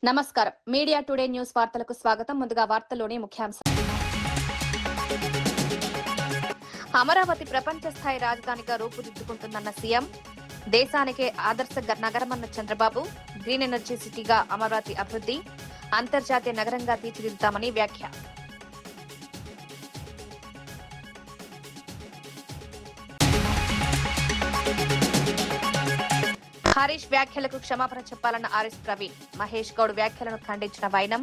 నమస్కారం media today news వార్తలకు స్వాగతం ముందుగా వార్తల్లోని ముఖ్యాంశాలు అమరావతి ప్రపంచ స్థాయి రాజధానిగా రూపుదిద్దుకుంటుందన్న సీఎం దేశానికే ఆదర్శ నగరమన్న చంద్రబాబు గ్రీన్ ఎనర్జీ సిటీగా అమరావతి అభివృద్ధి అంతర్జాతీయ నగరంగా తీర్చిదిద్దుతామని వ్యాఖ్య హరీష్ వ్యాఖ్యలకు క్షమాపణ చెప్పాలన్న ఆర్ఎస్ ప్రవీణ్ మహేష్ గౌడ్ వ్యాఖ్యలను ఖండించిన వైనం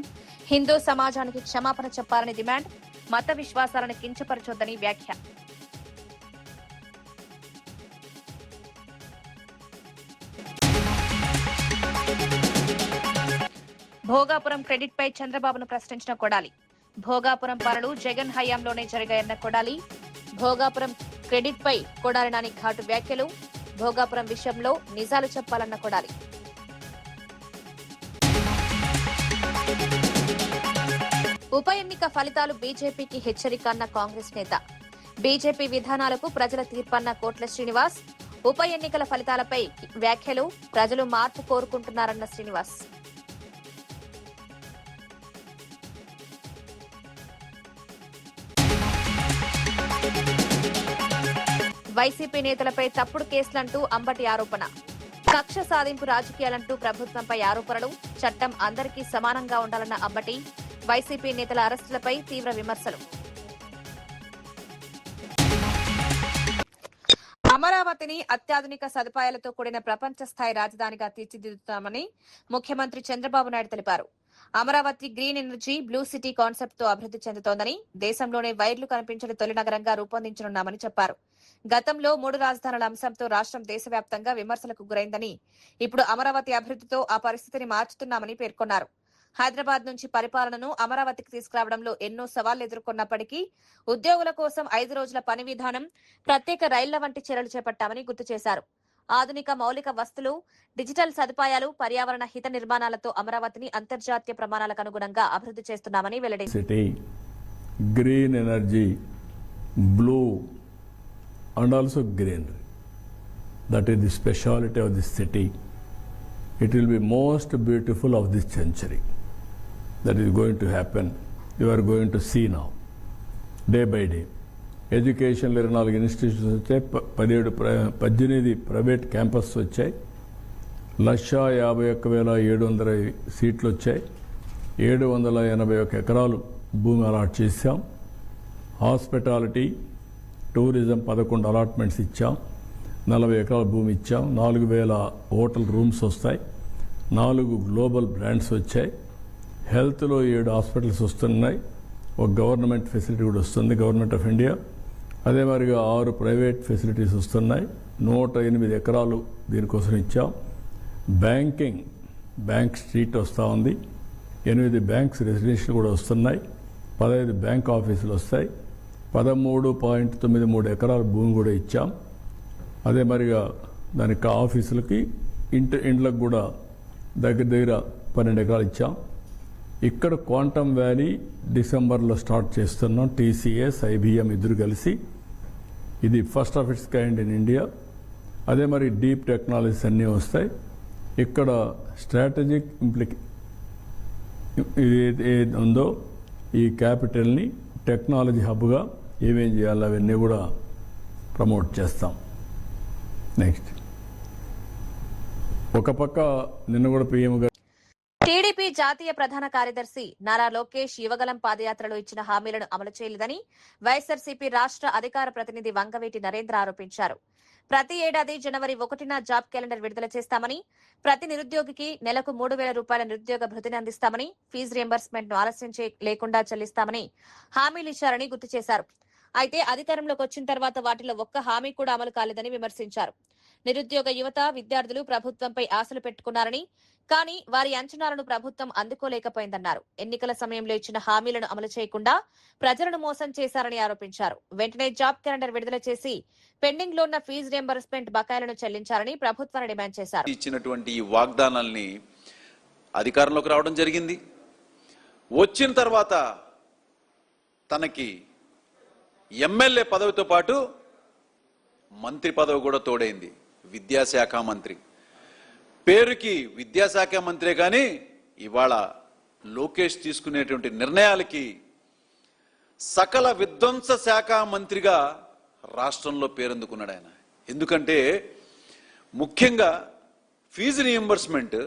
హిందూ సమాజానికి క్షమాపణ చెప్పాలని డిమాండ్ మత విశ్వాసాలను కించపరచొద్దని వ్యాఖ్య భోగాపురం క్రెడిట్ పై చంద్రబాబును ప్రశ్నించిన కొడాలి భోగాపురం పనులు జగన్ హయాంలోనే జరిగాయన్న కొడాలి భోగాపురం క్రెడిట్ పై కొడాలి నాని ఘాటు వ్యాఖ్యలు భోగాపురం విషయంలో నిజాలు చెప్పాలన్న కొడాలి ఉప ఎన్నిక ఫలితాలు బీజేపీకి హెచ్చరిక అన్న కాంగ్రెస్ నేత బీజేపీ విధానాలకు ప్రజల తీర్పన్న కోట్ల శ్రీనివాస్ ఉప ఎన్నికల ఫలితాలపై వ్యాఖ్యలు ప్రజలు మార్పు కోరుకుంటున్నారన్న శ్రీనివాస్ వైసీపీ నేతలపై తప్పుడు కేసులంటూ అంబటి ఆరోపణ కక్ష సాధింపు రాజకీయాలంటూ ప్రభుత్వంపై ఆరోపణలు చట్టం అందరికీ సమానంగా ఉండాలన్న అంబటి వైసీపీ నేతల అరెస్టులపై తీవ్ర విమర్శలు అమరావతిని అత్యాధునిక సదుపాయాలతో కూడిన ప్రపంచ స్థాయి రాజధానిగా తీర్చిదిద్దుతామని ముఖ్యమంత్రి చంద్రబాబు నాయుడు తెలిపారు. Amaravati green energy blue city concept తో అభివృద్ధి చెందుతోందని దేశంలోనే వైర్లు కనిపించని తొలి నగరంగా రూపొందించనున్నామని చెప్పారు. గతంలో 3 రాజధానుల అంశంతో రాష్ట్రం దేశవ్యాప్తంగా విమర్శలకు గురైందని ఇప్పుడు అమరావతి అభివృద్ధితో ఆ పరిస్థితిని మార్చుతున్నామని పేర్కొన్నారు. హైదరాబాద్ నుంచి పరిపాలనను అమరావతికి తీసుకురావడంలో ఎన్నో సవాళ్లు ఎదుర్కొన్నప్పటికీ ఉద్యోగుల కోసం 5 రోజుల పని విధానం ప్రత్యేక రైళ్ల వంటి చర్యలు చేపట్టామని గుర్తు చేశారు. ఆధునిక మౌలిక వస్తువులు డిజిటల్ సదుపాయాలు పర్యావరణ హిత నిర్మాణాలతో అమరావతిని అంతర్జాతీయ ప్రమాణాలకు అనుగుణంగా అభివృద్ధి చేస్తున్నామని వెల్లడించారు. Green energy blue and also greenery. That is the speciality of this city. It will be most beautiful of this century. That is going to happen. You are going to see now, day by day. Education 24 institutions వచ్చాయి, 18 private campus వచ్చాయి, 151,700 సీట్లు వచ్చాయి, 781 ఎకరాలు భూమి allot చేశాం. Hospitality tourism 11 allotments ఇచ్చాం, 40 ఎకరాల భూమి ఇచ్చాం, 4,000 హోటల్ రూమ్స్ వస్తాయి, 4 గ్లోబల్ బ్రాండ్స్ వచ్చాయి, హెల్త్లో 7 హాస్పిటల్స్ వస్తున్నాయి, ఒక గవర్నమెంట్ ఫెసిలిటీ కూడా వస్తుంది, గవర్నమెంట్ ఆఫ్ ఇండియా. అదే మరిగా 6 ప్రైవేట్ ఫెసిలిటీస్ వస్తున్నాయి, 108 ఎకరాలు దీనికోసం ఇచ్చాం. బ్యాంక్ స్ట్రీట్ వస్తూ ఉంది, 8 బ్యాంక్స్ రెసిడెన్షియల్ కూడా వస్తున్నాయి, 15 బ్యాంక్ ఆఫీసులు వస్తాయి, 13.93 ఎకరాల భూమి కూడా ఇచ్చాం. అదే మరిగా దానికి ఆఫీసులకి ఇండ్లకు కూడా దగ్గర 12 ఎకరాలు ఇచ్చాం. ఇక్కడ క్వాంటమ్ వ్యాలీ డిసెంబర్లో స్టార్ట్ చేస్తున్నాం. టీసీఎస్ ఐబీఎం ఇద్దరు కలిసి, ఇది first of it's kind in India. అదే మరి డీప్ టెక్నాలజీస్ అన్నీ వస్తాయి. ఇక్కడ స్ట్రాటజిక్ ఏది ఉందో ఈ క్యాపిటల్ని టెక్నాలజీ హబ్గా ఏమేం చేయాలో అవన్నీ కూడా ప్రమోట్ చేస్తాం. నెక్స్ట్ ఒక పక్క నిన్న కూడా పీఎం గారు టీడీపీ జాతీయ ప్రధాన కార్యదర్శి నారా లోకేష్ యువగలం పాదయాత్రలో ఇచ్చిన హామీలను అమలు చేయలేదని వైఎస్ఆర్సీపీ రాష్ట్ర అధికార ప్రతినిధి వంగవీటి నరేంద్ర ఆరోపించారు. ప్రతి ఏడాది జనవరి 1న జాబ్ క్యాలెండర్ విడుదల చేస్తామని, ప్రతి నిరుద్యోగికి నెలకు 3,000 రూపాయల నిరుద్యోగ భృతిని అందిస్తామని, ఫీజు రియంబర్స్మెంట్ ను ఆలస్యం లేకుండా చెల్లిస్తామని హామీలు ఇచ్చారని గుర్తు చేశారు. అయితే అధికారంలోకి వచ్చిన తర్వాత వాటిలో ఒక్క హామీ కూడా అమలు కాలేదని విమర్శించారు. నిరుద్యోగ యువత విద్యార్థులు ప్రభుత్వంపై ఆశలు పెట్టుకున్నారని, కానీ వారి అంచనాలను ప్రభుత్వం అందుకోలేకపోయిందన్నారు. ఎన్నికల సమయంలో ఇచ్చిన హామీలను అమలు చేయకుండా ప్రజలను మోసం చేశారని ఆరోపించారు. వెంటనే జాబ్ క్యాలెండర్ విడుదల చేసి పెండింగ్ లో ఉన్న ఫీజు రియంబర్స్మెంట్ బకాయిలను చెల్లించాలని ప్రభుత్వాన్ని డిమాండ్ చేశారు. ఇచ్చినటువంటి ఈ వాగ్దానాల్ని అధికారంలోకి రావడం జరిగింది. వచ్చిన తర్వాత తనకి ఎమ్మెల్యే పదవితో పాటు మంత్రి పదవి కూడా తోడైంది. విద్యాశాఖ మంత్రి పేరుకి విద్యాశాఖ మంత్రే కానీ ఇవాళ లోకేష్ తీసుకునేటువంటి నిర్ణయాలకి సకల విధ్వంస శాఖ మంత్రిగా రాష్ట్రంలో పేరొందుకున్నాడు ఆయన. ఎందుకంటే ముఖ్యంగా ఫీజు రీయింబర్స్మెంట్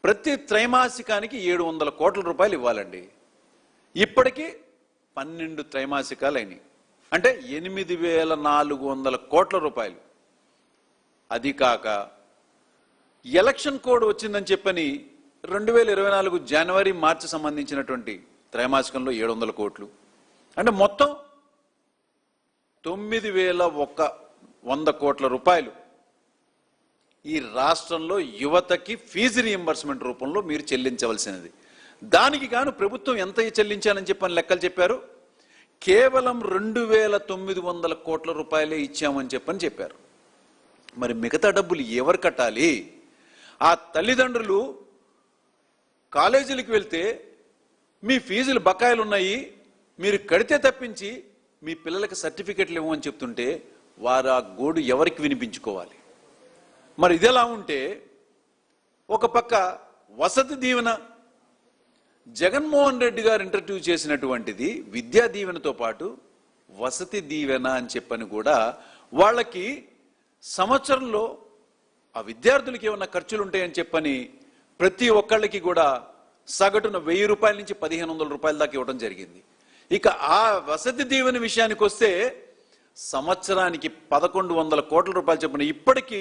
ప్రతి త్రైమాసికానికి 700 కోట్ల రూపాయలు ఇవ్వాలండి. ఇప్పటికీ 12 త్రైమాసికాలు అయినాయి, అంటే 8,400 కోట్ల రూపాయలు. అది కాక ఎలక్షన్ కోడ్ వచ్చిందని చెప్పని 2024 జనవరి మార్చి సంబంధించినటువంటి త్రైమాసికంలో 700 కోట్లు, అంటే మొత్తం 9,100 కోట్ల రూపాయలు ఈ రాష్ట్రంలో యువతకి ఫీజు రీయింబర్స్మెంట్ రూపంలో మీరు చెల్లించవలసినది. దానికి గాను ప్రభుత్వం ఎంత చెల్లించానని చెప్పని లెక్కలు చెప్పారు. కేవలం 2,900 కోట్ల రూపాయలే ఇచ్చామని చెప్పారు. మరి మిగతా డబ్బులు ఎవరు కట్టాలి? ఆ తల్లిదండ్రులు కాలేజీలకు వెళ్తే మీ ఫీజులు బకాయిలు ఉన్నాయి, మీరు కడితే తప్పించి మీ పిల్లలకి సర్టిఫికెట్లు ఇవ్వమని చెప్తుంటే వారు ఆ గోడు ఎవరికి వినిపించుకోవాలి? మరి ఇదెలా ఉంటే ఒక పక్క వసతి దీవెన జగన్మోహన్ రెడ్డి గారు ఇంట్రడ్యూస్ చేసినటువంటిది విద్యా దీవెనతో పాటు వసతి దీవెన అని చెప్పని కూడా వాళ్ళకి సంవత్సరంలో ఆ విద్యార్థులకి ఏమన్నా ఖర్చులు ఉంటాయని చెప్పని ప్రతి ఒక్కళ్ళకి కూడా సగటున 1000 రూపాయల నుంచి 1,500 రూపాయల దాకా ఇవ్వడం జరిగింది. ఇక ఆ వసతి దీవెన విషయానికి వస్తే సంవత్సరానికి 1,100 కోట్ల రూపాయలు చెప్పిన ఇప్పటికీ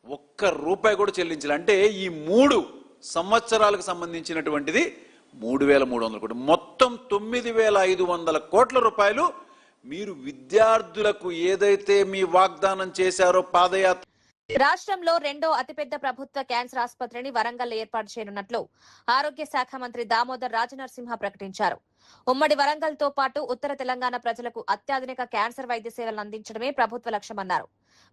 ₹1 కూడా చెల్లించాలి. అంటే ఈ 3 సంవత్సరాలకు సంబంధించినటువంటిది 3,300 కోట్లు, మొత్తం 9,500 కోట్ల రూపాయలు మీరు విద్యార్థులకు ఏదైతే మీ వాగ్దానం చేశారో పాదయాత్ర. రాష్ట్రంలో రెండో అతిపెద్ద ప్రభుత్వ క్యాన్సర్ ఆసుపత్రిని వరంగల్లో ఏర్పాటు చేయనున్నట్లు ఆరోగ్య శాఖ మంత్రి దామోదర్ రాజనరసింహ ప్రకటించారు. ఉమ్మడి వరంగల్ తో పాటు ఉత్తర తెలంగాణ ప్రజలకు అత్యాధునిక క్యాన్సర్ వైద్య సేవలను అందించడమే ప్రభుత్వ లక్ష్యమన్నారు.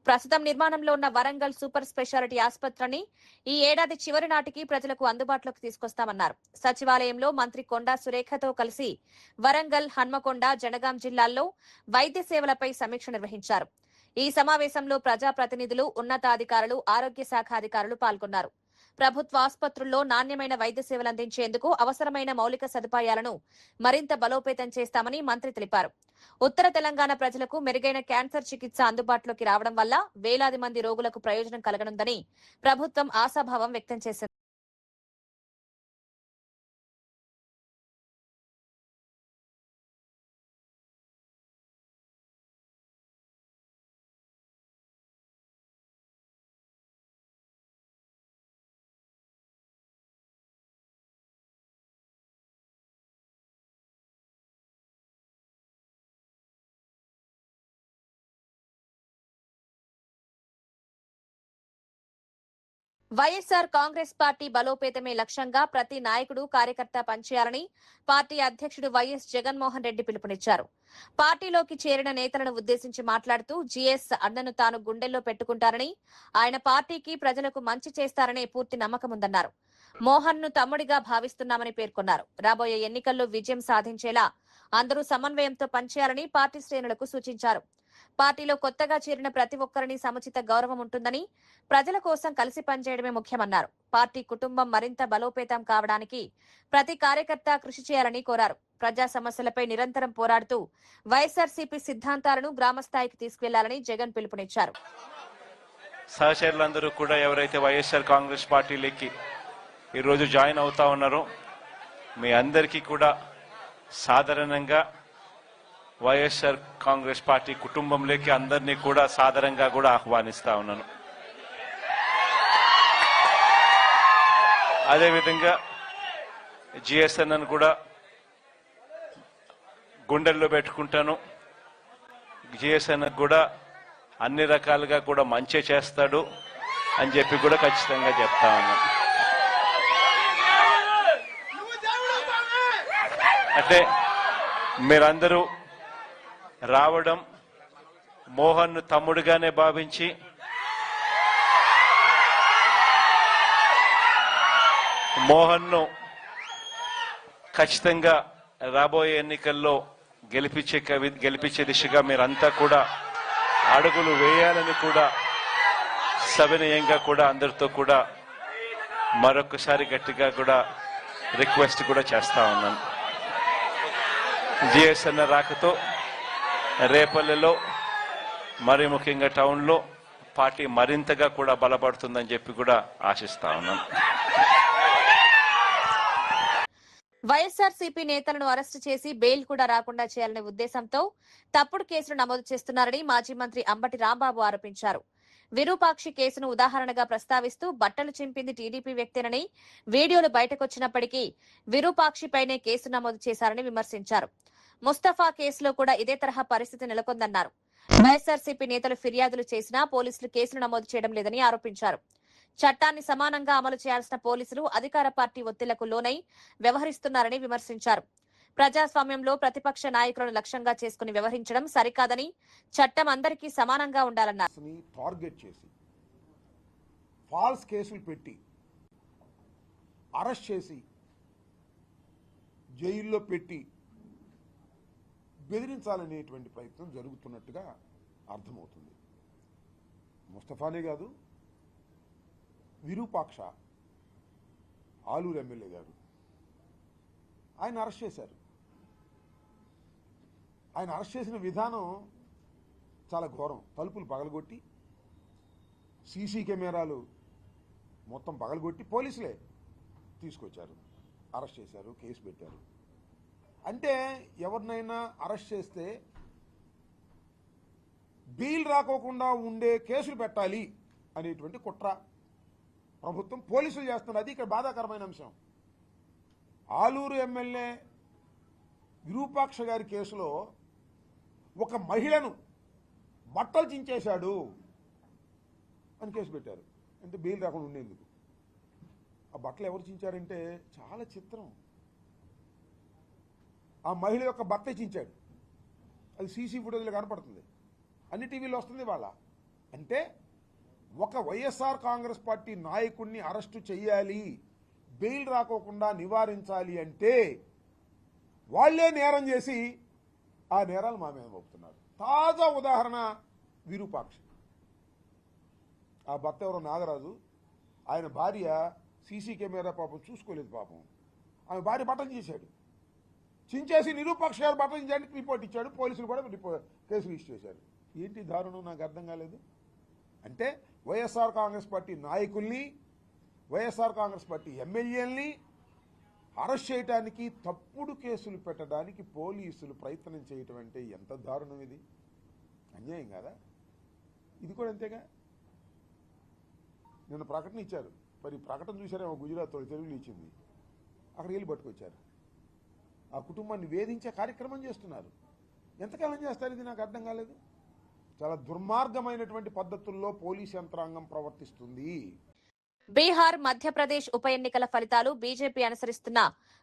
ప్రస్తుతం నిర్మాణంలో ఉన్న వరంగల్ సూపర్ స్పెషాలిటీ ఆసుపత్రిని ఈ ఏడాది చివరి నాటికి ప్రజలకు అందుబాటులోకి తీసుకొస్తామన్నారు. సచివాలయంలో మంత్రి కొండా సురేఖతో కలిసి వరంగల్, హన్మకొండ, జనగాం జిల్లాల్లో వైద్య సేవలపై సమీక్ష నిర్వహించారు. ఈ సమావేశంలో ప్రజాప్రతినిధులు, ఉన్నతాధికారులు, ఆరోగ్య శాఖ అధికారులు పాల్గొన్నారు. ప్రభుత్వ ఆసుపత్రుల్లో నాణ్యమైన వైద్య సేవలు అందించేందుకు అవసరమైన మౌలిక సదుపాయాలను మరింత బలోపేతం చేస్తామని మంత్రి తెలిపారు. ఉత్తర తెలంగాణ ప్రజలకు మెరుగైన క్యాన్సర్ చికిత్స అందుబాటులోకి రావడం వల్ల వేలాది మంది రోగులకు ప్రయోజనం కలగనుందని ప్రభుత్వం ఆశాభావం వ్యక్తం చేసింది. వైఎస్ఆర్ కాంగ్రెస్ పార్టీ బలోపేతమే లక్ష్యంగా ప్రతి నాయకుడు, కార్యకర్త పనిచేయాలని పార్టీ అధ్యక్షుడు వైఎస్ జగన్మోహన్ రెడ్డి పిలుపునిచ్చారు. పార్టీలోకి చేరిన నేతలను ఉద్దేశించి మాట్లాడుతూ జీఎస్ అన్నను తాను గుండెల్లో పెట్టుకుంటారని, ఆయన పార్టీకి, ప్రజలకు మంచి చేస్తారనే పూర్తి నమ్మకముందన్నారు. మోహన్ ను తమ్ముడిగా భావిస్తున్నామని పేర్కొన్నారు. రాబోయే ఎన్నికల్లో విజయం సాధించేలా అందరూ సమన్వయంతో పనిచేయాలని పార్టీ శ్రేణులకు సూచించారు. పార్టీలో కొత్తగా చేరిన ప్రతి ఒక్కరిని సముచిత గౌరవం ఉంటుందని, ప్రజల కోసం కలిసి పనిచేయడమే ముఖ్యమన్నారు. పార్టీ కుటుంబం మరింత బలోపేతం కావడానికి ప్రతి కార్యకర్త కృషి చేయాలని కోరారు. ప్రజా సమస్యలపై నిరంతరం పోరాడుతూ వైఎస్ఆర్సీపీ సిద్ధాంతాలను గ్రామస్థాయికి తీసుకెళ్లాలని జగన్ పిలుపునిచ్చారు. సహచరులందరూ కూడా ఎవరైతే వైఎస్ఆర్ కాంగ్రెస్ పార్టీలోకి ఈరోజు జాయిన్ అవుతా ఉన్నారో మీ అందరికీ కూడా సాధారణంగా వైఎస్ఆర్ కాంగ్రెస్ పార్టీ కుటుంబంలోకి అందరినీ కూడా సాదరంగా కూడా ఆహ్వానిస్తా ఉన్నాను. అదేవిధంగా జిఎస్ఎన్ కూడా గుండెల్లో పెట్టుకుంటాను. జిఎస్ఎన్ కూడా అన్ని రకాలుగా కూడా మంచి చేస్తాడు అని చెప్పి కూడా ఖచ్చితంగా చెప్తా ఉన్నాను. అంటే మీరందరూ రావడం మోహన్ తమ్ముడుగానే భావించి మోహన్ను ఖచ్చితంగా రాబోయే ఎన్నికల్లో గెలిపించే దిశగా మీరంతా కూడా అడుగులు వేయాలని కూడా సవినయంగా కూడా అందరితో కూడా మరొకసారి గట్టిగా కూడా రిక్వెస్ట్ కూడా చేస్తా ఉన్నాను. జిఎస్ఎన్ రాకతో రేపల్లెలో మరి ముఖ్యంగా టౌన్లో పార్టీ మరింతగా కూడా బలపడుతుందని చెప్పి కూడా ఆశిస్తా ఉన్నాను. వైఎస్ఆర్సీపీ నేతలను అరెస్టు చేసి బెయిల్ కూడా రాకుండా చేయాలనే ఉద్దేశంతో తప్పుడు కేసులు నమోదు చేస్తున్నారని మాజీ మంత్రి అంబటి రాంబాబు ఆరోపించారు. విరూపాక్షి కేసును ఉదాహరణగా ప్రస్తావిస్తూ బట్టలు చింపింది టీడీపీ వ్యక్తేనని వీడియోలు బయటకొచ్చినప్పటికీ విరూపాక్షిపైనే కేసు నమోదు చేశారని విమర్శించారు. ముస్తఫా కేసులో కూడా ఇదే తరహా పరిస్థితి నెలకొందన్నారు. వైఎస్ఆర్సీపీ నేతలు ఫిర్యాదులు చేసినా పోలీసులు కేసులు నమోదు చేయడం లేదని ఆరోపించారు. చట్టాన్ని సమానంగా అమలు చేయాల్సిన పోలీసులు అధికార పార్టీ ఒత్తిళ్లకు లోనై వ్యవహరిస్తున్నారని విమర్శించారు. ప్రజాస్వామ్యంలో ప్రతిపక్ష నాయకులను లక్ష్యంగా చేసుకుని వ్యవహరించడం సరికాదని, చట్టం అందరికీ సమానంగా ఉండాలన్నారు. టార్గెట్ చేసి ఫాల్స్ కేసులు పెట్టి అరెస్ట్ చేసి జైల్లో పెట్టి బెదిరించాలనేటువంటి ప్రయత్నం జరుగుతున్నట్టుగా అర్థమవుతుంది. ముస్తఫానే కాదు, విరూపాక్ష ఆలూరు ఎమ్మెల్యే గారు ఆయన అరెస్ట్ చేశారు. ఆయన అరెస్ట్ చేసిన విధానం చాలా ఘోరం. తలుపులు పగలగొట్టి, సీసీ కెమెరాలు మొత్తం పగలగొట్టి పోలీసులే తీసుకొచ్చారు, అరెస్ట్ చేశారు, కేసు పెట్టారు. అంటే ఎవరినైనా అరెస్ట్ చేస్తే బెయిల్ రాకోకుండా ఉండే కేసులు పెట్టాలి అనేటువంటి కుట్ర ప్రభుత్వం, పోలీసులు చేస్తున్నారు. అది ఇక్కడ బాధాకరమైన అంశం. ఆలూరు ఎమ్మెల్యే విరూపాక్ష గారి కేసులో ఒక మహిళను బట్టలు చించేశాడు అని కేసు పెట్టారు. అంటే బెయిల్ రాకుండా ఉండేందుకు. ఆ బట్టలు ఎవరు చించారంటే చాలా చిత్రం. ఆ మహిళ యొక్క భర్త చించాడు. అది సీసీ ఫుటేజ్లో కనపడుతుంది, అన్ని టీవీలో వస్తుంది వాళ్ళ. అంటే ఒక వైఎస్ఆర్ కాంగ్రెస్ పార్టీ నాయకుడిని అరెస్టు చేయాలి, బెయిల్ రాకోకుండా నివారించాలి అంటే వాళ్లే నేరం చేసి ఆ నేరాలు మా మీద మోపుతున్నారు. తాజా ఉదాహరణ విరూపాక్షి. ఆ భర్త ఎవరో నాగరాజు, ఆయన భార్య సీసీ కెమెరా పాపం చూసుకోలేదు. పాపం ఆమె భార్య బట్టలు చేశాడు, చించేసి నిరూపాక్ష గారు బట్టలు చించడానికి రిపోర్ట్ ఇచ్చాడు. పోలీసులు కూడా కేసు రిజిస్టర్ చేశారు. ఏంటి దారుణం నాకు అర్థం కాలేదు. అంటే వైఎస్ఆర్ కాంగ్రెస్ పార్టీ నాయకుల్ని, వైఎస్ఆర్ కాంగ్రెస్ పార్టీ ఎమ్మెల్యేలని అరెస్ట్ చేయడానికి, తప్పుడు కేసులు పెట్టడానికి పోలీసులు ప్రయత్నం చేయటం అంటే ఎంత దారుణం ఇది. అన్యాయం కాదా? ఇది కూడా అంతేగా. నిన్న ప్రకటన ఇచ్చారు, మరి ప్రకటన చూసారేమో, గుజరాత్ తెలుగులో ఇచ్చింది. అక్కడికి వెళ్ళి పట్టుకొచ్చారు. ఆ కుటుంబాన్ని వేధించే కార్యక్రమం చేస్తున్నారు. ఎంతకాలం చేస్తారు ఇది నాకు అర్థం కాలేదు. చాలా దుర్మార్గమైనటువంటి పద్ధతుల్లో పోలీస్ యంత్రాంగం ప్రవర్తిస్తుంది. బీహార్, మధ్యప్రదేశ్ ఉప ఎన్నికల ఫలితాలు బీజేపీ అనుసరిస్తున్న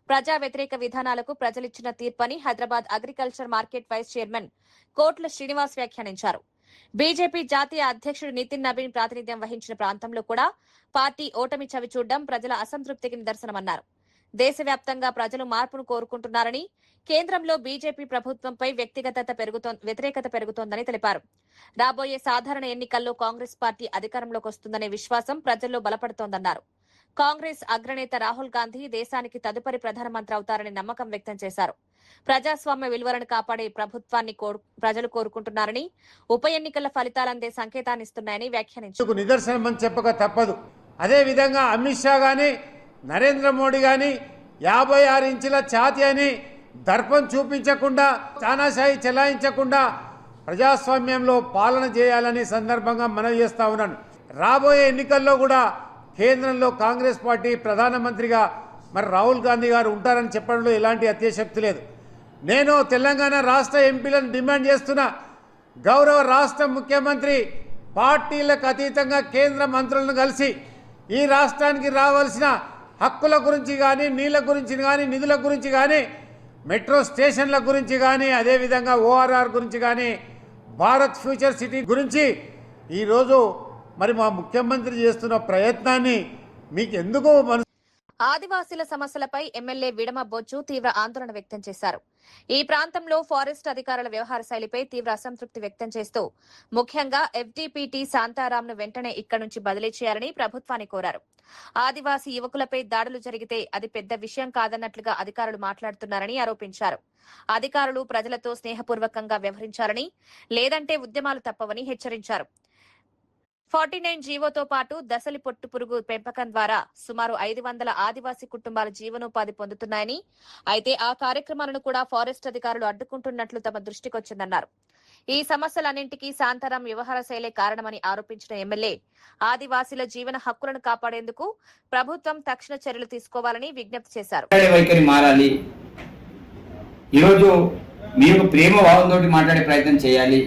ప్రజా వ్యతిరేక విధానాలకు ప్రజలిచ్చిన తీర్పని Hyderabad agriculture market vice chairman Kotla Srinivas వ్యాఖ్యానించారు. బీజేపీ జాతీయ అధ్యక్షుడు నితిన్ నబీన్ ప్రాతినిధ్యం వహించిన ప్రాంతంలో కూడా పార్టీ ఓటమి చవిచూడడం ప్రజల అసంతృప్తికి నిదర్శనమన్నారు. దేశవ్యాప్తంగా ప్రజలు మార్పును కోరుకుంటున్నారని, కేంద్రంలో బీజేపీ ప్రభుత్వంపై వ్యతిరేకత పెరుగుతోందని తెలిపారు. రాబోయే సాధారణ ఎన్నికల్లో కాంగ్రెస్ పార్టీ అధికారంలోకి వస్తుందనే విశ్వాసం ప్రజల్లో బలపడుతోందన్నారు. కాంగ్రెస్ అగ్రనేత రాహుల్ గాంధీ దేశానికి తదుపరి ప్రధానమంత్రి అవుతారని నమ్మకం వ్యక్తం చేశారు. ప్రజాస్వామ్య విలువలను కాపాడే ప్రభుత్వాన్ని ప్రజలు కోరుకుంటున్నారని, ఉప ఎన్నికల ఫలితాలందే సంకేతాన్నిస్తున్నాయని వ్యాఖ్యానించారు. నిదర్శనం చెప్పక తప్పదు. అదే విధంగా అమిత్ షా గాని, నరేంద్ర మోడీ గాని 56 ఇంచుల ఛాతీ అని దర్పం చూపించకుండా, తానాశాయి చెలాయించకుండా ప్రజాస్వామ్యంలో పాలన చేయాలని సందర్భంగా మనవి చేస్తా ఉన్నాను. రాబోయే ఎన్నికల్లో కూడా కేంద్రంలో కాంగ్రెస్ పార్టీ ప్రధానమంత్రిగా మరి రాహుల్ గాంధీ గారు ఉంటారని చెప్పడంలో ఎలాంటి అత్యశక్తి లేదు. నేను తెలంగాణ రాష్ట్ర ఎంపీలను డిమాండ్ చేస్తున్నా, గౌరవ రాష్ట్ర ముఖ్యమంత్రి పార్టీలకు అతీతంగా కేంద్ర మంత్రులను కలిసి ఈ రాష్ట్రానికి రావాల్సిన హక్కుల గురించి కానీ, నీళ్ల గురించి కానీ, నిధుల గురించి కానీ, మెట్రో స్టేషన్ల గురించి కానీ, అదేవిధంగా ఓఆర్ఆర్ గురించి కానీ, భారత్ ఫ్యూచర్ సిటీ గురించి ఈరోజు మరి మా ముఖ్యమంత్రి చేస్తున్న ప్రయత్నాన్ని మీకు ఎందుకు ఆదివాసీల సమస్యలపై ఎమ్మెల్యే విడమ బొజ్జు తీవ్ర ఆందోళన వ్యక్తం చేశారు. ఈ ప్రాంతంలో ఫారెస్ట్ అధికారుల వ్యవహార శైలిపై తీవ్ర అసంతృప్తి వ్యక్తం చేస్తూ ముఖ్యంగా ఎఫ్డీపీటీ శాంతారాంను వెంటనే ఇక్కడి నుంచి బదిలీ చేయాలని ప్రభుత్వాన్ని కోరారు. ఆదివాసీ యువకులపై దాడులు జరిగితే అది పెద్ద విషయం కాదన్నట్లుగా అధికారులు మాట్లాడుతున్నారని ఆరోపించారు. అధికారులు ప్రజలతో స్నేహపూర్వకంగా వ్యవహరించాలని, లేదంటే ఉద్యమాలు తప్పవని హెచ్చరించారు. 49 జీవోతో పాటు దశలి పొట్టు పురుగు పెంపకం ద్వారా సుమారు 500 ఆదివాసీ కుటుంబాలు జీవనోపాధి పొందుతున్నాయని, అయితే ఆ కార్యక్రమాలను కూడా ఫారెస్ట్ అధికారులు అడ్డుకుంటున్నట్లు తమ దృష్టికొచ్చిందన్నారు. ఈ సమస్యలన్నింటికీ శాంతారాం వ్యవహార శైలే కారణమని ఆరోపించిన ఎమ్మెల్యే ఆదివాసీల జీవన హక్కులను కాపాడేందుకు ప్రభుత్వం తక్షణ చర్యలు తీసుకోవాలని విజ్ఞప్తి చేశారు. వైఖరి మారాలి. ఈరోజు మీకు ప్రేమ భావంతో మాట్లాడే ప్రయత్నం చేయాలి,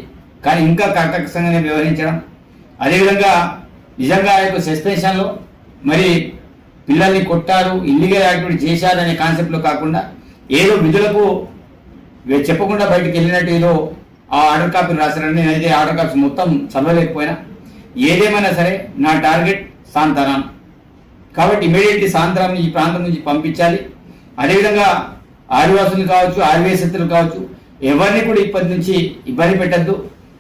కానీ ఇంకా కర్కశంగానే వ్యవహరించడం, అదేవిధంగా నిజంగా సస్పెన్షన్లో మరి పిల్లల్ని కొట్టారు, ఇల్లీగల్ యాక్టివిటీ చేశారు అనే కాన్సెప్ట్లో కాకుండా ఏదో విధులకు చెప్పకుండా బయటకు వెళ్ళినట్టు ఏదో ఆ ఆర్డర్ కాపీలు రాశారని, నేనైతే ఆర్డర్ కాపీస్ మొత్తం చదవలేకపోయినా, ఏదేమైనా సరే నా టార్గెట్ శాంతారాం కాబట్టి ఇమీడియట్లీ శాంతారాంని ఈ ప్రాంతం నుంచి పంపించాలి. అదేవిధంగా ఆదివాసులు కావచ్చు, ఆదివేశత్తులు కావచ్చు, ఎవరిని కూడా ఇప్పటి నుంచి ఇబ్బంది పెట్టద్దు.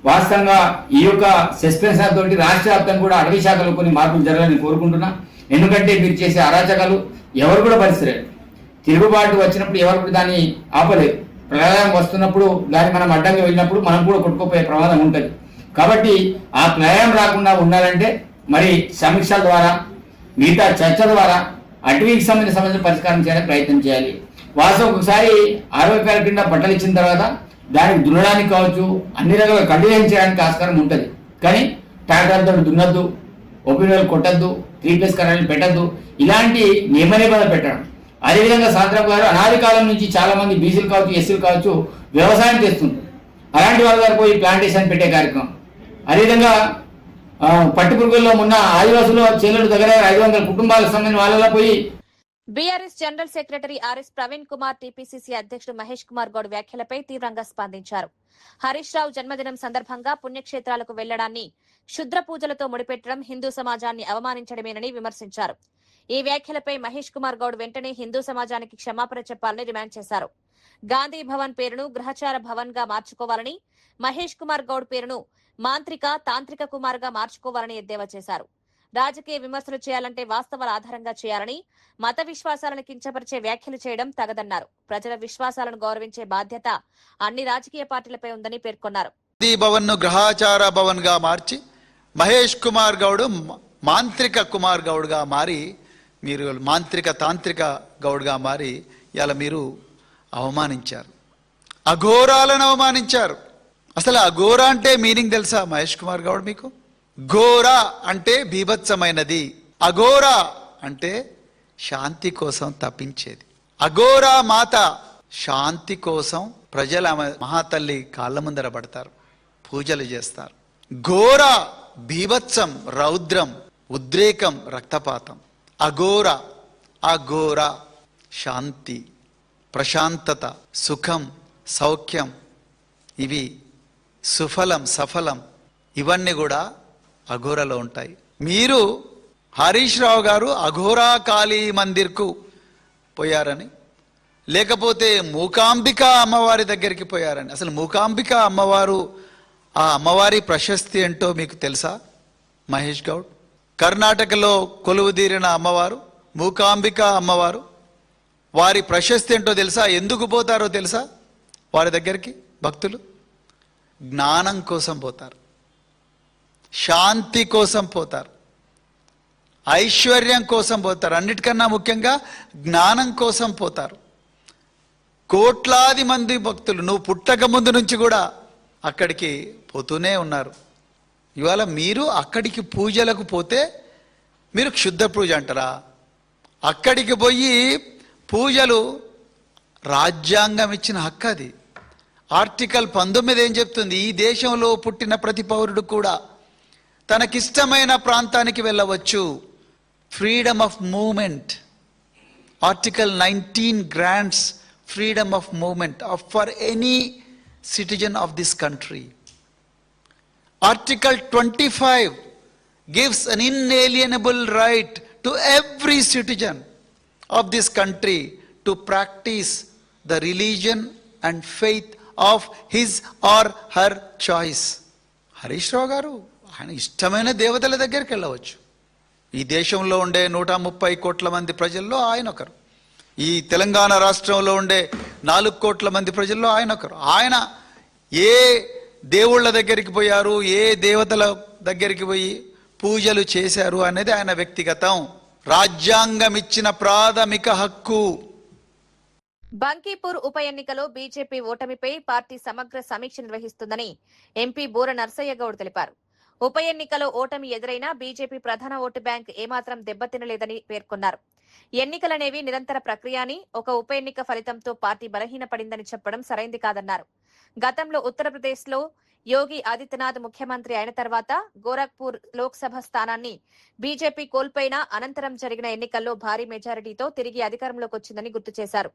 వాస్తవంగా ఈ యొక్క సస్పెన్షన్ తోటి రాష్ట్ర వ్యాప్తంగా కూడా అటవీ శాఖలో కొన్ని మార్పులు జరగాలని కోరుకుంటున్నా. ఎందుకంటే మీరు చేసే అరాచకాలు ఎవరు కూడా భరిస్తలేరు. తిరుగుబాటు వచ్చినప్పుడు ఎవరు కూడా దాన్ని ఆపలేదు. ప్రళయం వస్తున్నప్పుడు దాన్ని మనం అడ్డంగా వెళ్ళినప్పుడు మనం కూడా కొట్టుకుపోయే ప్రమాదం ఉంటుంది. కాబట్టి ఆ ప్రళయం రాకుండా ఉండాలంటే మరి సమీక్షల ద్వారా, మిగతా చర్చల ద్వారా అటవీకి సంబంధించిన పరిష్కారం చేయడానికి ప్రయత్నం చేయాలి. వాస్తవం ఒకసారి 60 రూపాయల కింద బట్టలు ఇచ్చిన తర్వాత దానికి దున్నడానికి కావచ్చు, అన్ని రకాల కంటిన్యూ చేయడానికి ఆస్కారం ఉంటుంది. కానీ ట్రాక్టర్తో దున్నద్దు, ఒపీనియన్ కొట్టద్దు, 3+ కరెంట్లు పెట్టద్దు, ఇలాంటి నియమ నిబంధనలు పెట్టడం. అదేవిధంగా శాంతారాం గారు అనాది కాలం నుంచి చాలా మంది బీసీలు కావచ్చు, ఎస్సీలు కావచ్చు వ్యవసాయం చేస్తుంటారు. అలాంటి వాళ్ళ గారు పోయి ప్లాంటేషన్ పెట్టే కార్యక్రమం. అదేవిధంగా పట్టుపురుగుల్లో ఉన్న ఆదివాసులు చేనుల దగ్గర 500 కుటుంబాలకు సంబంధించిన వాళ్ళలో పోయి BRS general secretary RS Praveen Kumar, TPCC అధ్యక్షుడు మహేష్ కుమార్ గౌడ్ వ్యాఖ్యలపై తీవ్రంగా స్పందించారు. హరీష్ రావు జన్మదినం సందర్భంగా పుణ్యక్షేత్రాలకు వెళ్లడాన్ని క్షుద్ర పూజలతో ముడిపెట్టడం హిందూ సమాజాన్ని అవమానించడమేనని విమర్శించారు. ఈ వ్యాఖ్యలపై మహేష్ కుమార్ గౌడ్ వెంటనే హిందూ సమాజానికి క్షమాపణ చెప్పాలని డిమాండ్ చేశారు. గాంధీ భవన్ పేరును గృహచార భవన్ గా మార్చుకోవాలని, మహేష్ కుమార్ గౌడ్ పేరును మాంత్రిక తాంత్రిక కుమార్ గా మార్చుకోవాలని ఎద్దేవా చేశారు. రాజకీయ విమర్శలు చేయాలంటే వాస్తవాల ఆధారంగా చేయాలని, మత విశ్వాసాలను కించపరిచే వ్యాఖ్యలు చేయడం తగదన్నారు. ప్రజల విశ్వాసాలను గౌరవించే బాధ్యత అన్ని రాజకీయ పార్టీలపై ఉందని పేర్కొన్నారు. భవన్ ను గ్రహాచార భవన్ గా మార్చి మహేష్ కుమార్ గౌడ్ మాంత్రిక కుమార్ గౌడ్ గా మారి, మీరు మాంత్రిక తాంత్రిక గౌడ్ గా మారి ఇలా మీరు అవమానించారు, అఘోరాలను అవమానించారు. అసలు అఘోర అంటే మీనింగ్ తెలుసా మహేష్ కుమార్ గౌడ్ మీకు? ఘోర అంటే బీభత్సమైనది, అఘోర అంటే శాంతి కోసం తప్పించేది. అఘోర మాత శాంతి కోసం ప్రజల మహాతల్లి కాళ్ళ ముందర పడతారు, పూజలు చేస్తారు. ఘోర బీభత్సం, రౌద్రం, ఉద్రేకం, రక్తపాతం. అఘోర, అఘోర శాంతి, ప్రశాంతత, సుఖం, సౌఖ్యం, ఇవి సుఫలం సఫలం, ఇవన్నీ కూడా అఘోరలో ఉంటాయి. మీరు హరీష్ రావు గారు అఘోరా కాళీ మందిర్కు పోయారని, లేకపోతే మూకాంబిక అమ్మవారి దగ్గరికి పోయారని. అసలు మూకాంబిక అమ్మవారు, ఆ అమ్మవారి ప్రశస్తి ఏంటో మీకు తెలుసా మహేష్ గౌడ్? కర్ణాటకలో కొలువుదీరిన అమ్మవారు మూకాంబిక అమ్మవారు. వారి ప్రశస్తి ఏంటో తెలుసా? ఎందుకు పోతారో తెలుసా వారి దగ్గరికి భక్తులు? జ్ఞానం కోసం పోతారు, శాంతి కోసం పోతారు, ఐశ్వర్యం కోసం పోతారు, అన్నిటికన్నా ముఖ్యంగా జ్ఞానం కోసం పోతారు. కోట్లాది మంది భక్తులు నువ్వు పుట్టక ముందు నుంచి కూడా అక్కడికి పోతూనే ఉన్నారు. ఇవాళ మీరు అక్కడికి పూజలకు పోతే మీరు క్షుద్ర పూజ అంటారా? అక్కడికి పోయి పూజలు రాజ్యాంగం ఇచ్చిన హక్కు అది. ఆర్టికల్ 19 ఏం చెప్తుంది? ఈ దేశంలో పుట్టిన ప్రతి పౌరుడు కూడా తనకిష్టమైన ప్రాంతానికి వెళ్ళవచ్చు. Freedom of movement. Article 19 grants freedom of movement for any citizen of this country. Article 25 gives an inalienable right to every citizen of this country to practice the religion and faith of his or her choice. Harish Rao గారు ఆయన ఇష్టమైన దేవతల దగ్గరికి వెళ్ళవచ్చు. ఈ దేశంలో ఉండే 130 కోట్ల మంది ప్రజల్లో ఆయన ఒకరు. ఈ తెలంగాణ రాష్ట్రంలో ఉండే 4 కోట్ల మంది ప్రజల్లో ఆయన ఒకరు. ఆయన ఏ దేవుళ్ళ దగ్గరికి పోయారు, ఏ దేవతల దగ్గరికి పోయి పూజలు చేశారు అనేది ఆయన వ్యక్తిగతం. రాజ్యాంగం ఇచ్చిన ప్రాథమిక హక్కు. బంకీపూర్ ఉప ఎన్నికలో బీజేపీ ఓటమిపై పార్టీ సమగ్ర సమీక్ష నిర్వహిస్తుందని ఎంపీ బూర నర్సయ్య గౌడ్ తెలిపారు. ఉప ఎన్నికలో ఓటమి ఎదురైనా బీజేపీ ప్రధాన ఓటు బ్యాంక్ ఏమాత్రం దెబ్బతినలేదని పేర్కొన్నారు. ఎన్నికలనేవి నిరంతర ప్రక్రియ అని, ఒక ఉప ఎన్నిక ఫలితంతో పార్టీ బలహీనపడిందని చెప్పడం సరైంది కాదన్నారు. గతంలో ఉత్తరప్రదేశ్లో యోగి ఆదిత్యనాథ్ ముఖ్యమంత్రి అయిన తర్వాత గోరఖ్పూర్ లోక్సభ స్థానాన్ని బీజేపీ కోల్పోయినా అనంతరం జరిగిన ఎన్నికల్లో భారీ మెజారిటీతో తిరిగి అధికారంలోకి వచ్చిందని గుర్తు చేశారు.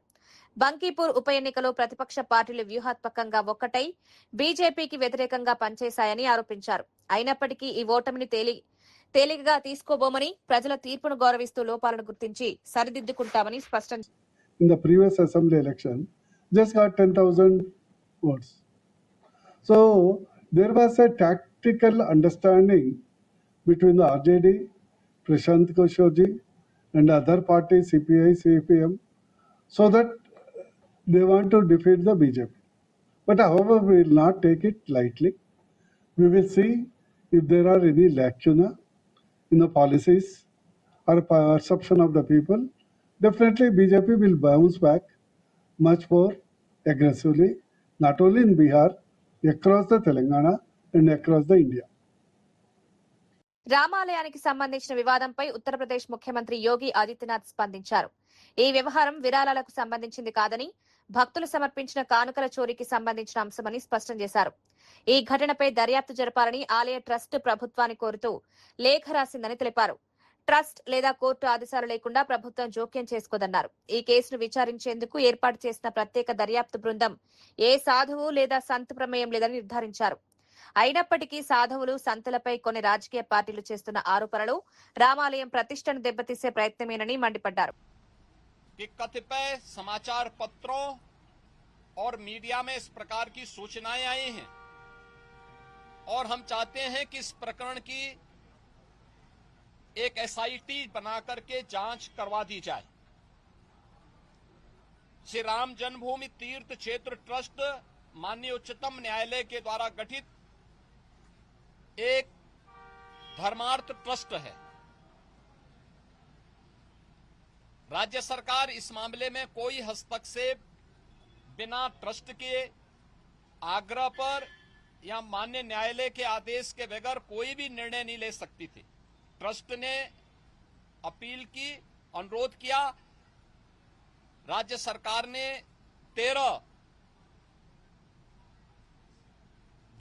బంకీపూర్ ఉప ఎన్నికలో ప్రతిపక్ష పార్టీలు వ్యూహాత్మకంగా ఒక్కటై బీజేపీకి వ్యతిరేకంగా పనిచేశాయని ఆరోపించారు. అయినప్పటికీ ఈ ఓటమిని తేలికగా తీసుకోబోమని, ప్రజల తీర్పును గౌరవిస్తూ లోపాలను గుర్తించి సరిదిద్దుకుంటామని స్పష్టం చేశారు. In the previous assembly election, just got 10,000 votes. So there was a tactical understanding between the RJD, Prashant Koshoji, and other parties, CPI, CPM, so that they want to defeat the BJP. But however, we will not take it lightly. We will see if there are any lacuna in the policies or perception of the people. Definitely BJP will bounce back much more aggressively, not only in Bihar, across the Telangana and across the India. రామాలయానికి సంబంధించిన వివాదంపై ఉత్తరప్రదేశ్ ముఖ్యమంత్రి యోగి ఆదిత్యనాథ్ స్పందించారు. ఈ వ్యవహారం విరాళాలకు సంబంధించింది కాదని, భక్తులు సమర్పించిన కానుకల చోరీకి సంబంధించిన అంశమని స్పష్టం చేశారు. ఈ ఘటనపై దర్యాప్తు జరపాలని ఆలయ ట్రస్ట్ ప్రభుత్వాన్ని కోరుతూ లేఖ రాసిందని తెలిపారు. ట్రస్ట్ లేదా కోర్టు ఆదేశాలు లేకుండా ప్రభుత్వం జోక్యం చేసుకోదన్నారు. ఈ కేసును విచారించేందుకు ఏర్పాటు చేసిన ప్రత్యేక దర్యాప్తు బృందం ఏ సాధువు లేదా సంత్ ప్రమేయం లేదని నిర్ధారించారు. అయినప్పటికీ సాధువులు, సంతులపై కొన్ని రాజకీయ పార్టీలు చేస్తున్న ఆరోపణలు రామాలయం ప్రతిష్టను దెబ్బతీసే ప్రయత్నమేనని మండిపడ్డారు. कतिपय समाचार पत्रों और मीडिया में इस प्रकार की सूचनाएं आई हैं और हम चाहते हैं कि इस प्रकरण की एक एसआईटी बना करके जांच करवा दी जाए. श्री राम जन्मभूमि तीर्थ क्षेत्र ट्रस्ट माननीय उच्चतम न्यायालय के द्वारा गठित एक धर्मार्थ ट्रस्ट है. राज्य सरकार इस मामले में कोई हस्तक्षेप बिना ट्रस्ट के आग्रह पर या मान्य न्यायालय के आदेश के बगैर कोई भी निर्णय नहीं ले सकती थी. ट्रस्ट ने अपील की, अनुरोध किया. राज्य सरकार ने 13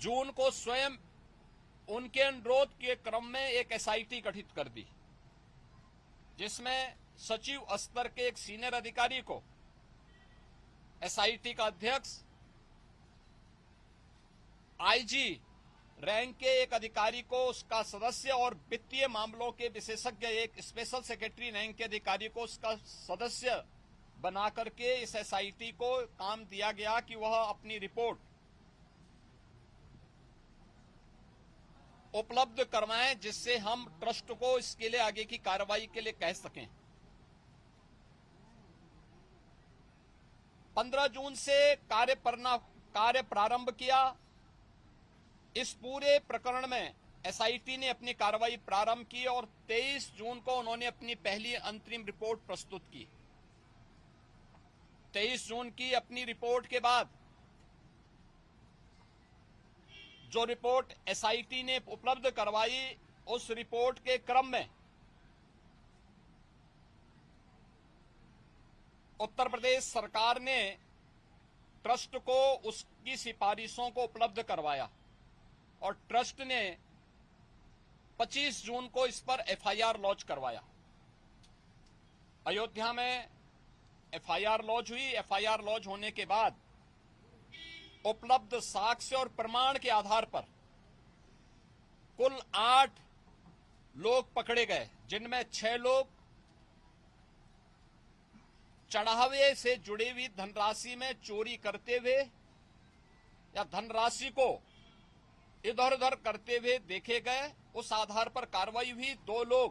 जून को स्वयं उनके अनुरोध के क्रम में एक एसआईटी गठित कर दी, जिसमें सचिव स्तर के एक सीनियर अधिकारी को, एसआईटी का अध्यक्ष, आईजी रैंक के एक अधिकारी को उसका सदस्य और वित्तीय मामलों के विशेषज्ञ एक स्पेशल सेक्रेटरी रैंक के अधिकारी को उसका सदस्य बना करके इस एसआईटी को काम दिया गया कि वह अपनी रिपोर्ट उपलब्ध करवाएं, जिससे हम ट्रस्ट को इसके लिए आगे की कार्रवाई के लिए कह सकें. 15 जून से कार्य प्रारंभ किया. इस पूरे प्रकरण में एसआईटी ने अपनी कार्रवाई प्रारंभ की और 23 जून को उन्होंने अपनी पहली अंतरिम रिपोर्ट प्रस्तुत की. 23 जून की अपनी रिपोर्ट के बाद जो रिपोर्ट एसआईटी ने उपलब्ध करवाई, उस रिपोर्ट के क्रम में उत्तर प्रदेश सरकार ने ट्रस्ट को उसकी सिफारिशों को उपलब्ध करवाया और ट्रस्ट ने 25 जून को इस पर एफआईआर लॉन्च करवाया. अयोध्या में एफआईआर लॉन्च हुई. एफआईआर लॉन्च होने के बाद उपलब्ध साक्ष्य और प्रमाण के आधार पर कुल 8 लोग पकड़े गए, जिनमें 6 लोग चढ़ावे से जुड़ी हुई धनराशि में चोरी करते हुए या धनराशि को इधर उधर करते हुए देखे गए। उस आधार पर कार्रवाई हुई। 2 लोग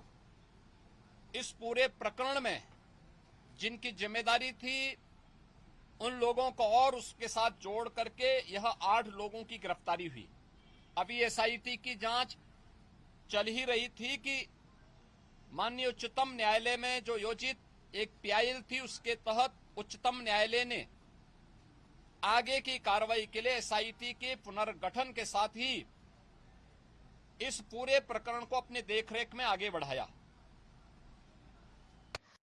इस पूरे प्रकरण में जिनकी जिम्मेदारी थी, उन लोगों को और उसके साथ जोड़ करके यह 8 लोगों की गिरफ्तारी हुई। अभी एसआईटी की जांच चल ही रही थी कि माननीय उच्चतम न्यायालय में जो योजित एक पीआईएल थी, उसके तहत उच्चतम न्यायालय ने आगे की कार्रवाई के लिए एसआईटी के पुनर्गठन के साथ ही इस पूरे प्रकरण को अपनी देखरेख में आगे बढ़ाया।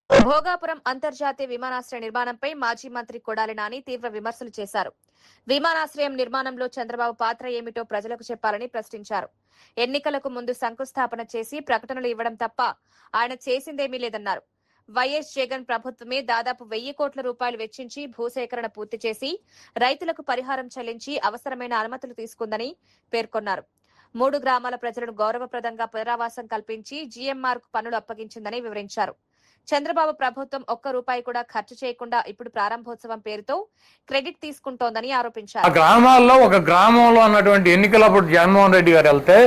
భోగాపురం అంతర్జాతీయ విమానాశ్రయ నిర్మాణంపై మాజీ మంత్రి కొడాలి నాని తీవ్ర విమర్శలు చేశారు. విమానాశ్రయం నిర్మాణంలో చంద్రబాబు పాత్ర ఏమిటో ప్రజలకు చెప్పాలని ప్రశ్నించారు. ఎన్నికలకు ముందు శంకుస్థాపన చేసి ప్రకటనలు ఇవ్వడం తప్ప ఆయన చేసిందేమీ లేదన్నారు. వైఎస్ జగన్ ప్రభుత్వమే దాదాపు 1000 కోట్ల రూపాయలు వెచ్చించి భూసేకరణ పూర్తి చేసి రైతులకు పరిహారం చెల్లించి అవసరమైన అనుమతులు తీసుకుందని పేర్కొన్నారు. 3 గ్రామాల ప్రజలను గౌరవప్రదంగా పునరావాసం కల్పించి జీఎంఆర్ కు పనులు అప్పగించిందని వివరించారు. చంద్రబాబు ప్రభుత్వం ఒక్క రూపాయి కూడా ఖర్చు చేయకుండా ఇప్పుడు ప్రారంభోత్సవం పేరుతో క్రెడిట్ తీసుకుంటోందని ఆరోపించారు. గ్రామాల్లో ఒక గ్రామంలో ఉన్నటువంటి ఎన్నికలప్పుడు జగన్మోహన్ రెడ్డి గారు వెళ్తే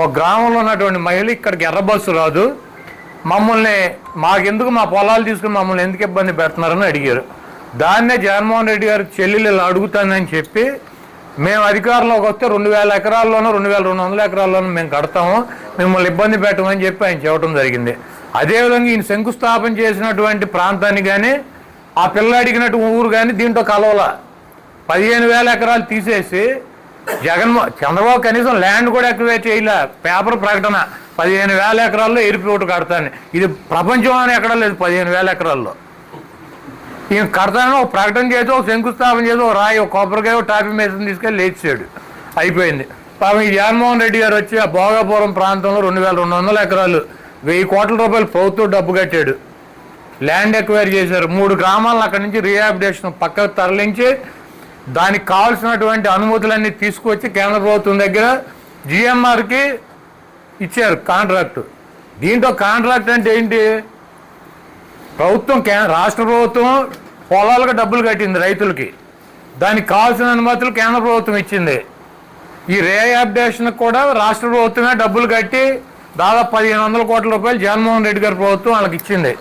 ఒక గ్రామంలో ఉన్నటువంటి మహిళ ఇక్కడికి ఎర్ర బస్సు రాదు, మమ్మల్ని మాకెందుకు మా పొలాలు తీసుకుని మమ్మల్ని ఎందుకు ఇబ్బంది పెడుతున్నారని అడిగారు. దాన్నే జగన్మోహన్ రెడ్డి గారు చెల్లెలు అడుగుతానని చెప్పి మేము అధికారంలోకి వస్తే 2000 ఎకరాల్లోనూ 2200 ఎకరాల్లోనూ మేము కడతాము, మిమ్మల్ని ఇబ్బంది పెట్టమని చెప్పి ఆయన చెప్పడం జరిగింది. అదేవిధంగా ఈయన శంకుస్థాపన చేసినటువంటి ప్రాంతాన్ని కానీ ఆ పిల్ల అడిగినట్టు ఊరు కానీ దీంట్లో కలవల 15,000 ఎకరాలు తీసేసి చంద్రబాబు కనీసం ల్యాండ్ కూడా ఎక్వేట్ చేయలే. పేపర్ ప్రకటన 15,000 ఎకరాల్లో ఎయిర్పోర్ట్ కడతాను. ఇది ప్రపంచంలోనే ఎక్కడా లేదు. 15,000 ఎకరాల్లో ఈయన కడతాను ఒక ప్రకటన చేసి ఒక శంకుస్థాపన చేసి ఒక రాయి ఒక కొబ్బరికాయ ఒక టాపీ మేసం తీసుకెళ్ళి లేచాడు, అయిపోయింది. పాపం ఈ జగన్మోహన్ రెడ్డి గారు వచ్చి ఆ భోగాపురం ప్రాంతంలో 2,200 ఎకరాలు 1000 కోట్ల రూపాయలు ప్రభుత్వం డబ్బు కట్టాడు, ల్యాండ్ ఎక్వైర్ చేశారు. 3 గ్రామాలను అక్కడి నుంచి రీహాబిలిటేషన్ పక్కకు తరలించి దానికి కావాల్సినటువంటి అనుమతులన్నీ తీసుకొచ్చి కేంద్ర ప్రభుత్వం దగ్గర జిఎంఆర్కి ఇచ్చారు కాంట్రాక్టు. దీంట్లో కాంట్రాక్ట్ అంటే ఏంటి? ప్రభుత్వం రాష్ట్ర ప్రభుత్వం పొలాలకు డబ్బులు కట్టింది రైతులకి, దానికి కావాల్సిన అనుమతులు కేంద్ర ప్రభుత్వం ఇచ్చింది. ఈ రీహాబిలిటేషన్ కూడా రాష్ట్ర ప్రభుత్వమే డబ్బులు కట్టి దాదాపు 1,500 కోట్ల రూపాయలు జగన్మోహన్ రెడ్డి గారి ప్రభుత్వం వాళ్ళకి ఇచ్చింది,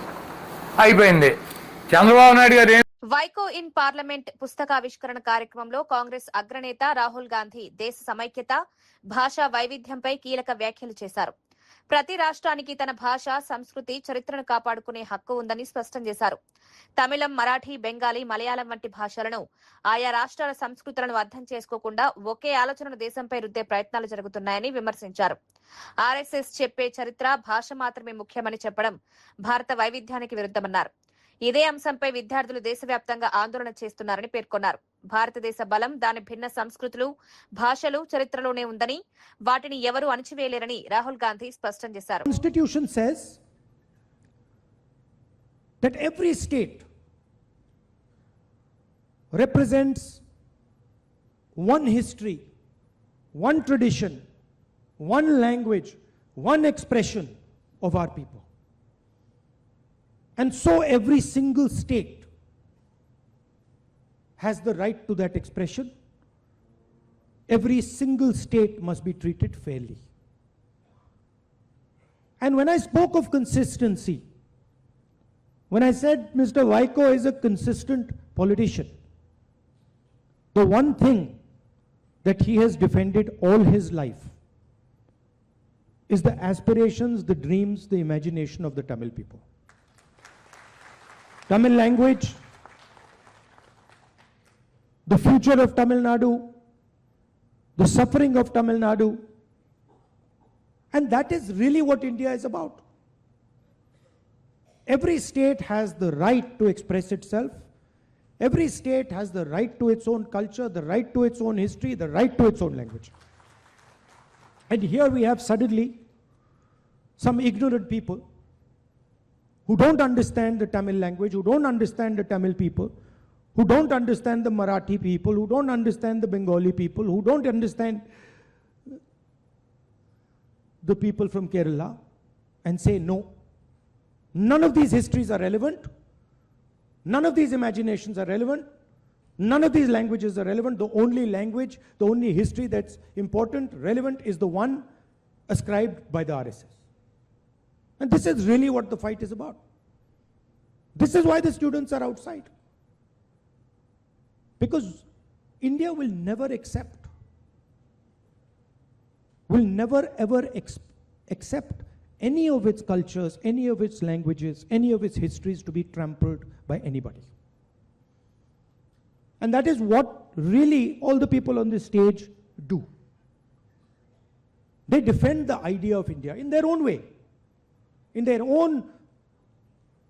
అయిపోయింది. చంద్రబాబు నాయుడు గారు వైకో ఇన్ పార్లమెంట్ పుస్తకావిష్కరణ కార్యక్రమంలో కాంగ్రెస్ అగ్రనేత రాహుల్ గాంధీ దేశ సమైక్యత, భాషా వైవిధ్యంపై కీలక వ్యాఖ్యలు చేశారు. ప్రతి రాష్ట్రానికి తన భాష, సంస్కృతి, చరిత్రను కాపాడుకునే హక్కు ఉందని స్పష్టం చేశారు. తమిళం, మరాఠీ, బెంగాలీ, మలయాళం వంటి భాషలను, ఆయా రాష్ట్రాల సంస్కృతులను అర్థం చేసుకోకుండా ఒకే ఆలోచనను దేశంపై రుద్దే ప్రయత్నాలు జరుగుతున్నాయని విమర్శించారు. ఆర్ఎస్ఎస్ చెప్పే చరిత్ర, భాష మాత్రమే ముఖ్యమని చెప్పడం భారత వైవిధ్యానికి విరుద్ధమన్నారు. ఇదే అంశంపై విద్యార్థులు దేశవ్యాప్తంగా ఆందోళన చేస్తున్నారని పేర్కొన్నారు. భారతదేశ బలం దాని భిన్న సంస్కృతులు, భాషలు, చరిత్రలోనే ఉందని, వాటిని ఎవరూ అణచివేయలేరని రాహుల్ గాంధీ స్పష్టం చేశారు. Constitution says that every state represents one history, one tradition, one language, one expression of our people. And so every single state has the right to that expression. Every single state must be treated fairly. And when I spoke of consistency, when I said Mr. Vaiko is a consistent politician, the one thing that he has defended all his life is the aspirations, the dreams, the imagination of the Tamil people. Tamil language, the future of Tamil Nadu, the suffering of Tamil Nadu, and that is really what India is about. Every state has the right to express itself. Every state has the right to its own culture, the right to its own history, the right to its own language. And here we have suddenly some ignorant people who don't understand the Tamil language, who don't understand the Tamil people, who don't understand the Marathi people, who don't understand the Bengali people, who don't understand the people from Kerala, and say no. None of these histories are relevant. None of these imaginations are relevant. None of these languages are relevant. The only language, the only history that's important, relevant, is the one ascribed by the RSS. And this is really what the fight is about. This is why the students are outside. Because India will never accept, will never ever accept any of its cultures, any of its languages, any of its histories to be trampled by anybody. And that is what really all the people on this stage do. They defend the idea of India in their own way, in their own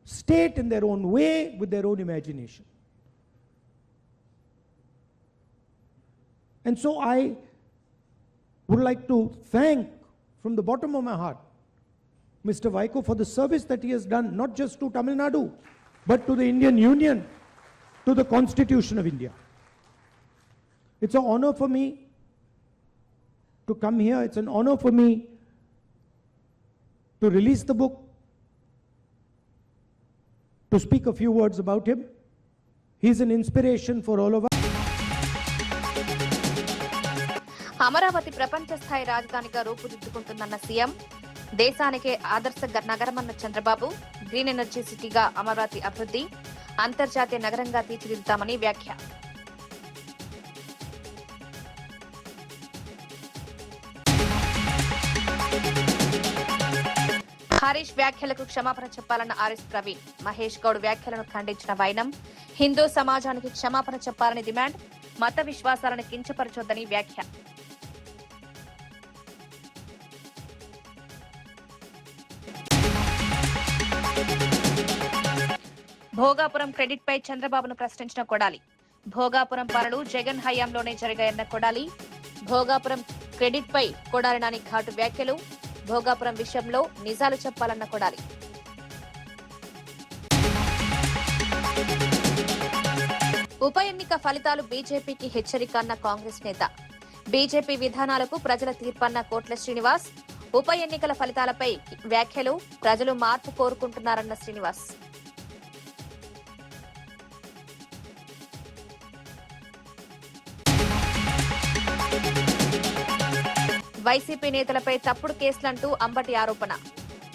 state, in their own way, with their own imagination. And so I would like to thank from the bottom of my heart Mr. Vaiko for the service that he has done, not just to Tamil Nadu, but to the Indian Union, to the Constitution of India. It's an honor for me to come here. It's an honor for me to release the book, to speak a few words about him. He's an inspiration for all of us. Amaravati ప్రపంచ స్థాయి రాజధానిగా రూపుదిద్దుకుంటుందన్న CM, దేశానికే ఆదర్శ నగరమన్న Chandrababu, green energy సిటీగా అమరావతి అభివృద్ధి, అంతర్జాతీయ నగరంగా తీర్చిదిద్దుతామని వ్యాఖ్య. హరీష్ వ్యాఖ్యలకు క్షమాపణ చెప్పాలన్న ఆర్ఎస్ ప్రవీణ్, మహేష్ గౌడ్ వ్యాఖ్యలను ఖండించిన వైనం, హిందూ సమాజానికి క్షమాపణ చెప్పాలని డిమాండ్, మత విశ్వాసాలను కించపరచొద్దని వ్యాఖ్య. భోగాపురం క్రెడిట్ పై చంద్రబాబును ప్రశ్నించిన కొడాలి, భోగాపురం పనులు జగన్ హయాంలోనే జరిగాయన్న కొడాలి, భోగాపురం క్రెడిట్ పై కొడాలి నాని ఘాటు వ్యాఖ్యలు, భోగాపురం విషయంలో నిజాలు చెప్పాలన్న కొడాలి. ఉప ఎన్నిక ఫలితాలు బీజేపీకి హెచ్చరిక అన్న కాంగ్రెస్ నేత, బీజేపీ విధానాలకు ప్రజల తీర్పన్న కోట్ల శ్రీనివాస్, ఉప ఎన్నికల ఫలితాలపై వ్యాఖ్యలు, ప్రజలు మార్పు కోరుకుంటున్నారన్న శ్రీనివాస్. వైసీపీ నేతలపై తప్పుడు కేసులంటూ అంబటి ఆరోపణ,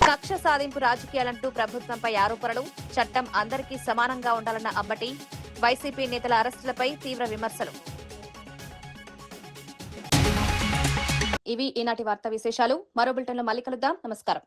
కక్ష సాధింపు రాజకీయాలంటూ ప్రభుత్వంపై ఆరోపణలు, చట్టం అందరికీ సమానంగా ఉండాలన్న అంబటి, వైసీపీ నేతల అరెస్టులపై తీవ్ర విమర్శలు. ఇవి ఈనాటి వార్తా విశేషాలు. మరో బులెటిన్లో మళ్ళీ కలుద్దాం. నమస్కారం.